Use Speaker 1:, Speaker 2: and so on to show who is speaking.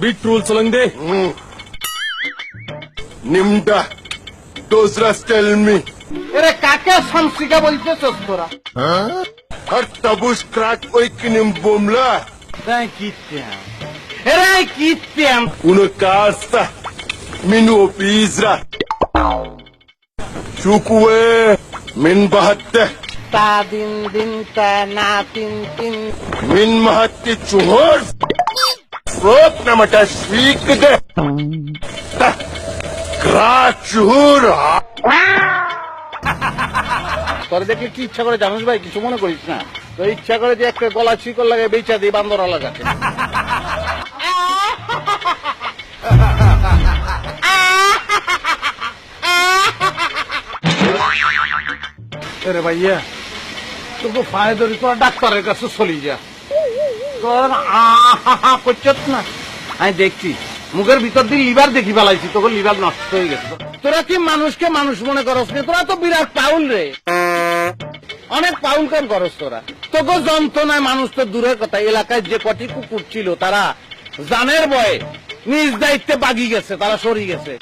Speaker 1: Beat rule solengde.
Speaker 2: Nimda. Those rest tell me.
Speaker 3: এরে কাকে শামসিকা বলতেছস তোরা?
Speaker 2: Har tabus crack oikinim bomla.
Speaker 3: তাই কিত্যাম এরে কিত্যাম
Speaker 2: Uno casa. Minu pizra. Shukwe. Min bahatte.
Speaker 3: তা দিন দিন তা না তিন তিন
Speaker 2: Min mahatte chuhor. Frot namata shikde. Crack chuhur.
Speaker 3: তোর দেখলে কি ইচ্ছা করে জানিস ভাই, কিছু মনে করিস না। তো ইচ্ছা করে যে একটা গলা শিকল লাগে বেচা দিয়ে বান্দর লাগাতে। আরে ভাইয়া তোকে ফায় ধরি তোর ডাক্তারের কাছে চলি যা, তোর করছত না। আমি দেখছি মুখের ভিতর দিয়ে লিভার দেখি ফেলাইছি, তোকে লিভার নষ্ট হয়ে গেছে। তোরা কি মানুষকে মানুষ মনে করস না? তোরা তো বিরাট পাউল রে, অনেক পাউল কাম করস তোরা। তোকে যন্ত্রণায় মানুষ তো দূরের কথা, এলাকায় যে কটি কুকুর ছিল তারা জানের ভয়ে নিজ দায়িত্বে বাগি গেছে, তারা সরি গেছে।